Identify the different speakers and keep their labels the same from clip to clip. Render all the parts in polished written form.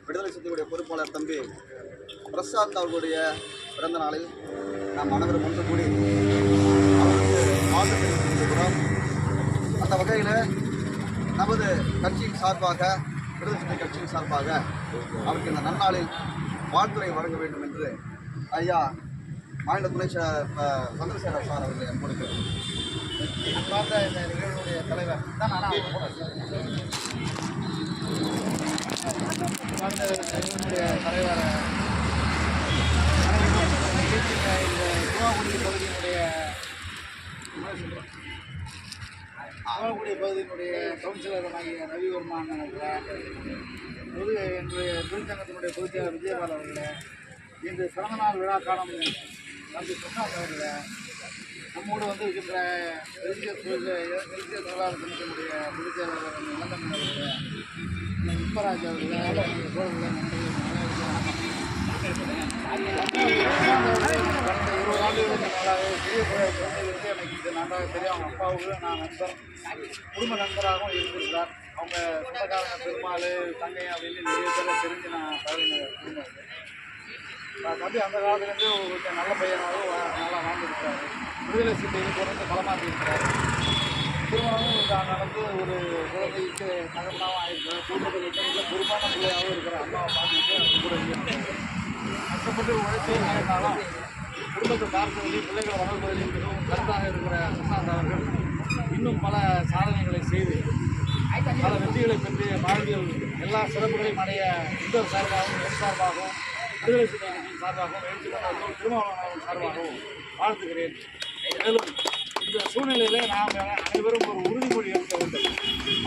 Speaker 1: விடுதலை சிறுத்தைகளுடைய பொறுப்பாளர் தம்பி பிரசாத் அவர்களுடைய பிறந்த நாளில் நாம் அனைவரும் ஒன்று கூடி அவருக்கு வாழ்த்து தெரிவித்திருக்கிறோம். அந்த வகையில் நமது கட்சியின் சார்பாக, விடுதலை சிறுத்தை கட்சியின் சார்பாக அவருக்கு இந்த நன்னாளில் வாழ்த்துரை வழங்க வேண்டும் என்று ஐயா மாநில துணை சந்திரசேகர் சார் அவர்களை அன்போடு பார்த்த இந்த நிகழ்வுடைய தலைவர் தான் நிகழ்வுடைய தலைவர் இந்த துவாக்குடி பகுதியினுடைய துவாக்குடி பகுதியினுடைய கவுன்சிலராகிய ரவிவர்மா நினைக்கிறேன் என்னுடைய தொழிற்சங்கத்தினுடைய பொதுச்செயலாளர் விஜயபால் அவர்களே, இன்று பிறந்தநாள் விழா காலம் தம்பி பிரசாத் அவர்களே, நம்மோடு வந்து இருக்கின்ற தேசிய தொழிலாளர் சங்கத்தினுடைய பொதுச்செயலாளர் இளந்தமிழ் அவர்களே, விஸ்வராஜ் அவர்களே, கடந்த 20 ஆண்டுகளுக்கு மேலாக பெரிய குழந்தைகளுக்கு எனக்கு இது நன்றாக தெரியும். அவங்க அப்பாவுக்கு நான் நண்பர், குடும்ப நண்பராகவும் இருந்திருக்கிறார். அவங்க சொந்தக்காரங்க பெருமாள் தங்கை அப்படின்னு நிறைய பேரை தெரிஞ்சு நான் குடும்பம். தம்பி அந்த காலத்துலேருந்து கொஞ்சம் நல்ல பையனாகவும் நல்லா வாழ்ந்துருக்கிறாரு. விடுதலை சிறுத்தையில் தொடர்ந்து களமாற்றி இருக்கிறார். திருமணமும் நடந்து ஒரு குழந்தைக்கு தகவலாகவும் ஆகிருக்கிறார். குடும்பத்தில் பொறுப்பான பிள்ளையாகவும் இருக்கிற அம்மாவை பார்த்துட்டு கூட கஷ்டப்பட்டு உழைச்சி நடந்தாலும் குடும்பத்தை பார்ப்பதில் பிள்ளைகளை வளர்ப்பதில் மிகவும் கருத்தாக இருக்கிற பிரசாந்த் அவர்கள் இன்னும் பல சாதனைகளை செய்து பல வெற்றிகளை பெற்று வாழ்வில் எல்லா சிறப்புகளையும் அடைய இந்த சார்பாகவும் என் சார்பாகவும் விடுதலை சிறுத்தைகளின் சார்பாகவும் எழுத்துக்கொண்டார்கள் திருமாவளவன் சார்பாகவும் வாழ்த்துகிறேன். மேலும் இந்த சூழ்நிலையில் நாம் அனைவரும் ஒரு உறுதிமொழி எடுக்க வேண்டும்.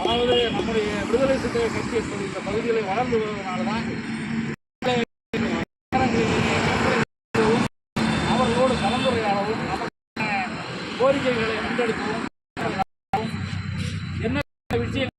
Speaker 1: அதாவது நம்முடைய விடுதலை சிறுத்தை கட்சி என்பது இந்த பகுதிகளை வளர்ந்து வருவதனால தான் அவர்களோடு கலந்துரையாடவும் நமக்கான கோரிக்கைகளை முன்னெடுக்கவும் என்ன விஷயம்